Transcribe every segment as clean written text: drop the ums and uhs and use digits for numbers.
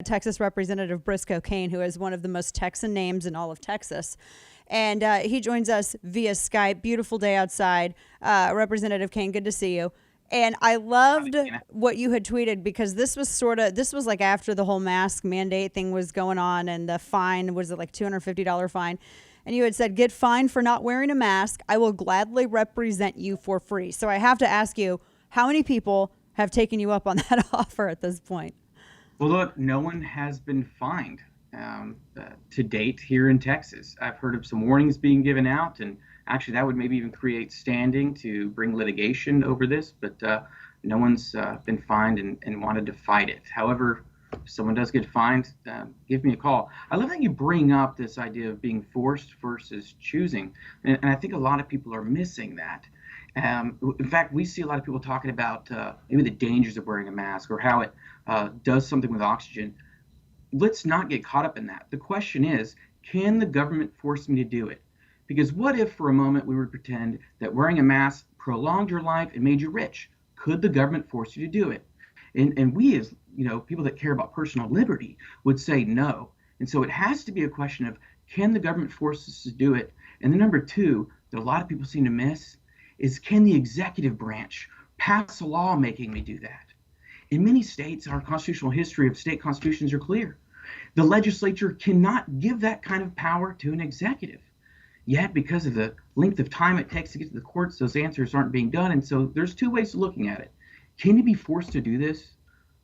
Texas Representative Briscoe Cain, who has one of the most Texan names in all of Texas. And he joins us via Skype. Beautiful day outside. Representative Cain, good to see you. And I loved what you had tweeted, because this was like after the whole mask mandate thing was going on, and the fine was like $250 fine. And you had said, get fined for not wearing a mask. I will gladly represent you for free. So I have to ask you, how many people have taken you up on that offer at this point? Well, look, no one has been fined to date here in Texas. I've heard of some warnings being given out, and actually that would maybe even create standing to bring litigation over this, but no one's been fined and wanted to fight it. However, if someone does get fined, give me a call. I love that you bring up this idea of being forced versus choosing, and I think a lot of people are missing that. In fact, we see a lot of people talking about maybe the dangers of wearing a mask or how it does something with oxygen. Let's not get caught up in that. The question is, can the government force me to do it? Because what if for a moment we would pretend that wearing a mask prolonged your life and made you rich? Could the government force you to do it? And we, as people that care about personal liberty, would say no. And so it has to be a question of, can the government force us to do it? And then number two, that a lot of people seem to miss, is can the executive branch pass a law making me do that? In many states, our constitutional history of state constitutions are clear. The legislature cannot give that kind of power to an executive. Yet, because of the length of time it takes to get to the courts, those answers aren't being done. And so there's two ways of looking at it. Can you be forced to do this?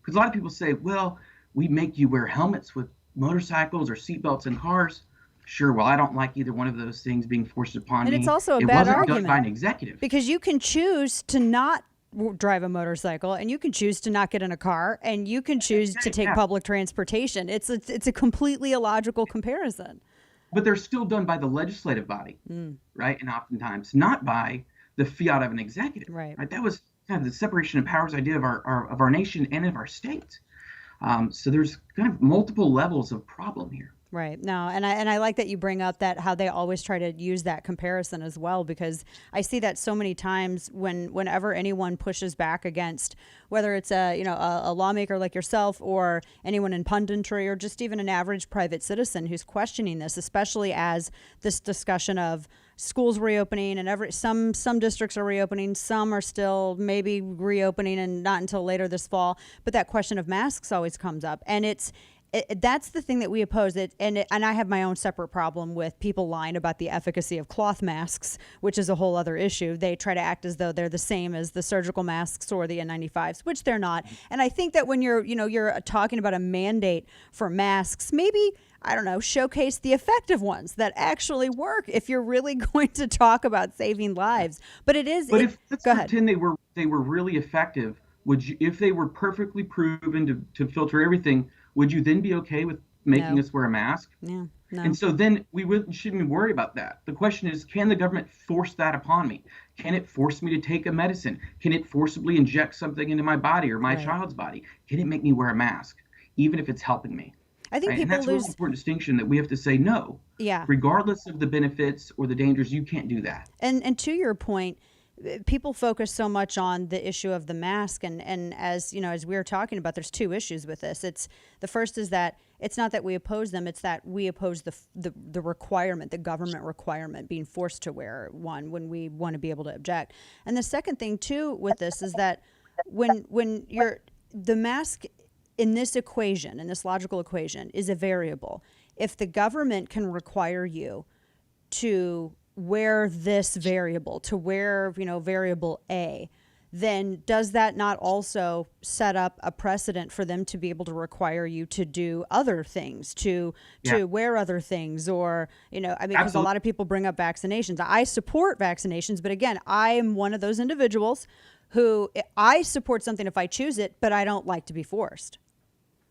Because a lot of people say, well, we make you wear helmets with motorcycles or seatbelts in cars. Sure, well, I don't like either one of those things being forced upon me. And it's also a It bad wasn't argument done by an executive. because you can choose to not drive a motorcycle, and you can choose to not get in a car, and you can choose to take public transportation. It's a completely illogical comparison. But they're still done by the legislative body, right? And oftentimes not by the fiat of an executive. Right. That was kind of the separation of powers idea of our nation and of our state. So there's kind of multiple levels of problem here. Right. No, and I like that you bring up that how they always try to use that comparison as well, because I see that so many times whenever anyone pushes back against, whether it's a lawmaker like yourself or anyone in punditry or just even an average private citizen who's questioning this, especially as this discussion of schools reopening and some districts are reopening, some are still maybe reopening and not until later this fall, but that question of masks always comes up, and that's the thing that we oppose. And I have my own separate problem with people lying about the efficacy of cloth masks, which is a whole other issue. They try to act as though they're the same as the surgical masks or the N95s, which they're not. And I think that when you're talking about a mandate for masks, maybe, I don't know, showcase the effective ones that actually work if you're really going to talk about saving lives. But Let's pretend they were really effective, if they were perfectly proven to filter everything, would you then be okay with making us wear a mask? Yeah, no. And so then shouldn't worry about that. The question is, can the government force that upon me? Can it force me to take a medicine? Can it forcibly inject something into my body or my child's body? Can it make me wear a mask, even if it's helping me? I think people and that's a really important distinction that we have to say no. Yeah. Regardless of the benefits or the dangers, you can't do that. And to your point, people focus so much on the issue of the mask, and as we were talking about, there's two issues with this. It's the first is that it's not that we oppose them, it's that we oppose the requirement, the government requirement, being forced to wear one when we want to be able to object. And the second thing too with this is that when you're the mask in this equation, in this logical equation, is a variable. If the government can require you to wear this variable, to wear, variable A, then does that not also set up a precedent for them to be able to require you to do other things, to wear other things, or, because a lot of people bring up vaccinations. I support vaccinations, but again, I am one of those individuals who I support something if I choose it, but I don't like to be forced.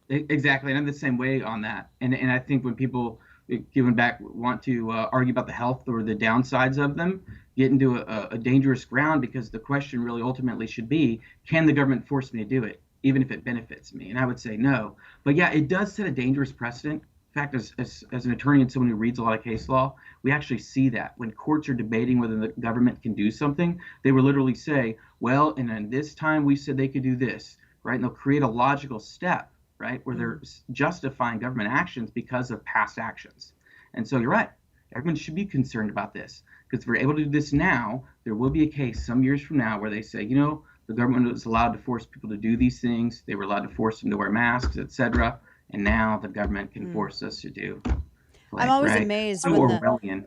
Exactly. And I'm the same way on that. And I think when people want to argue about the health or the downsides of them, get into a dangerous ground, because the question really ultimately should be, can the government force me to do it, even if it benefits me? And I would say no. But yeah, it does set a dangerous precedent. In fact, as an attorney and someone who reads a lot of case law, we actually see that when courts are debating whether the government can do something, they will literally say, well, and then this time we said they could do this, right? And they'll create a logical step, right? Where they're justifying government actions because of past actions. And so you're right. Everyone should be concerned about this because if we're able to do this now, there will be a case some years from now where they say, the government was allowed to force people to do these things. They were allowed to force them to wear masks, etc. And now the government can force us to do. I'm always amazed so when Orwellian.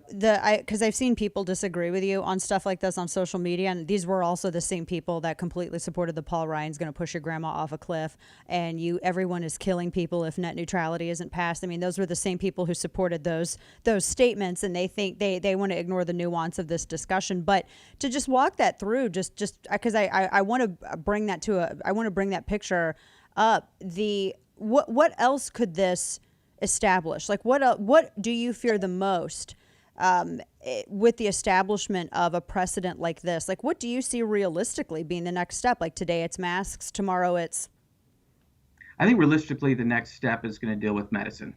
because I've seen people disagree with you on stuff like this on social media, and these were also the same people that completely supported the Paul Ryan's going to push your grandma off a cliff, and everyone is killing people if net neutrality isn't passed. I mean, those were the same people who supported those statements, and they think they want to ignore the nuance of this discussion. But to just walk that through, just because I want to bring that I want to bring that picture up. What else could this establish? Like what do you fear the most with the establishment of a precedent like this? Like what do you see realistically being the next step? Like today it's masks, tomorrow it's... I think realistically the next step is going to deal with medicine.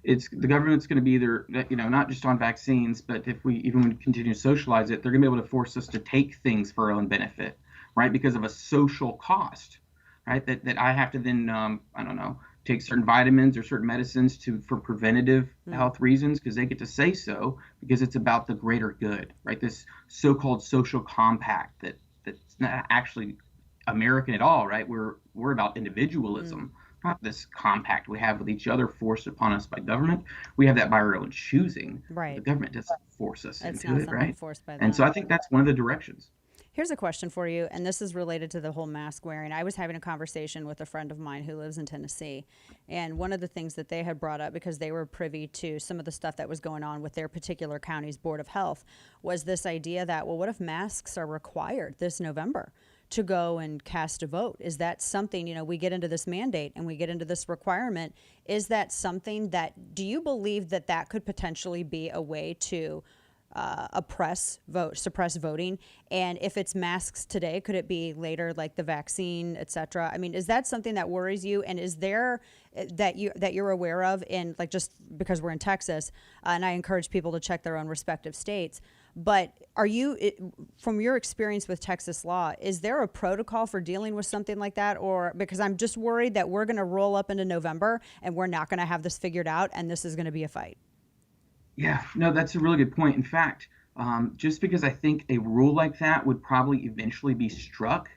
It's the government's going to be either, not just on vaccines, but if we even continue to socialize it, they're going to be able to force us to take things for our own benefit, right? Because of a social cost, right? That I have to then, I don't know, take certain vitamins or certain medicines for preventative health reasons because they get to say so because it's about the greater good, right? This so-called social compact that's not actually American at all, right? We're about individualism, not this compact we have with each other forced upon us by government. We have that by our own choosing. Right. The government doesn't force us It's into not it, right? Forced by them. And so I think that's one of the directions. Here's a question for you, and this is related to the whole mask wearing. I was having a conversation with a friend of mine who lives in Tennessee, and one of the things that they had brought up, because they were privy to some of the stuff that was going on with their particular county's Board of Health, was this idea that, well, what if masks are required this November to go and cast a vote? Is that something, we get into this mandate and we get into this requirement, is that something that, do you believe that could potentially be a way to suppress voting? And if it's masks today, could it be later, like the vaccine, et cetera? I mean, is that something that worries you? And is there that you're aware of in, like, just because we're in Texas, and I encourage people to check their own respective states, but from your experience with Texas law, is there a protocol for dealing with something like that? Or because I'm just worried that we're going to roll up into November and we're not going to have this figured out, and this is going to be a fight. Yeah, no, that's a really good point. In fact, just because I think a rule like that would probably eventually be struck,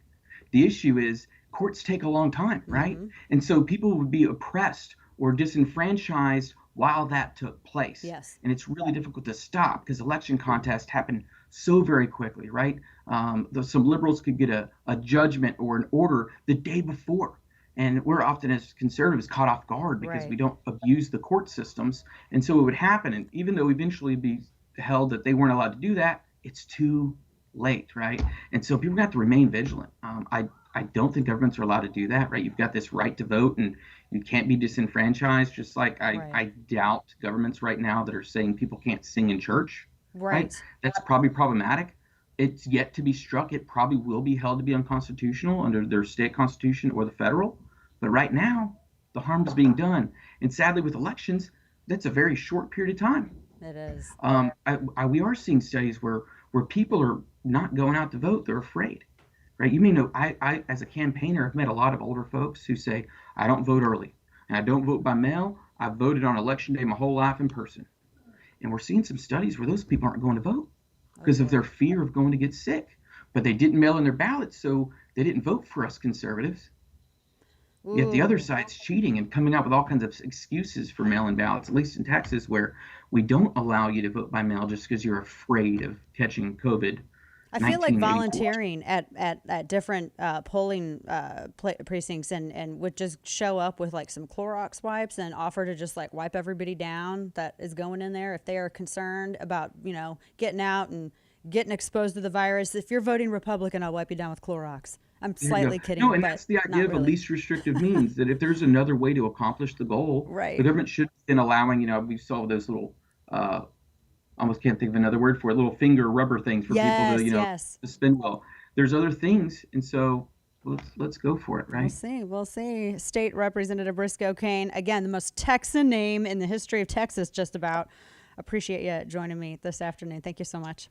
the issue is courts take a long time, right? And so people would be oppressed or disenfranchised while that took place. Yes. And it's really difficult to stop because election contests happen so very quickly, right? Some liberals could get a judgment or an order the day before. And we're often, as conservatives, caught off guard because we don't abuse the court systems. And so it would happen. And even though eventually be held that they weren't allowed to do that, it's too late, right? And so people have to remain vigilant. I don't think governments are allowed to do that, right? You've got this right to vote and you can't be disenfranchised, just like I doubt governments right now that are saying people can't sing in church, right? That's probably problematic. It's yet to be struck. It probably will be held to be unconstitutional under their state constitution or the federal. But right now, the harm is being done. And sadly, with elections, that's a very short period of time. It is. We are seeing studies where people are not going out to vote. They're afraid, right? You may know, I as a campaigner, have met a lot of older folks who say, I don't vote early and I don't vote by mail. I voted on election day my whole life in person. And we're seeing some studies where those people aren't going to vote because of their fear of going to get sick. But they didn't mail in their ballots, so they didn't vote for us conservatives. Ooh. Yet the other side's cheating and coming up with all kinds of excuses for mail-in ballots, at least in Texas, where we don't allow you to vote by mail just because you're afraid of catching COVID. I feel like volunteering at different polling precincts and would just show up with like some Clorox wipes and offer to just like wipe everybody down that is going in there if they are concerned about, getting out and getting exposed to the virus. If you're voting Republican, I'll wipe you down with Clorox. I'm slightly kidding. No, and that's the idea of a least restrictive means, that if there's another way to accomplish the goal, the government should be allowing, we saw those little, almost can't think of another word for it, little finger rubber things for people to, to spin well. There's other things, and so let's go for it, right? We'll see. State Representative Briscoe Cain, again, the most Texan name in the history of Texas, just about. Appreciate you joining me this afternoon. Thank you so much.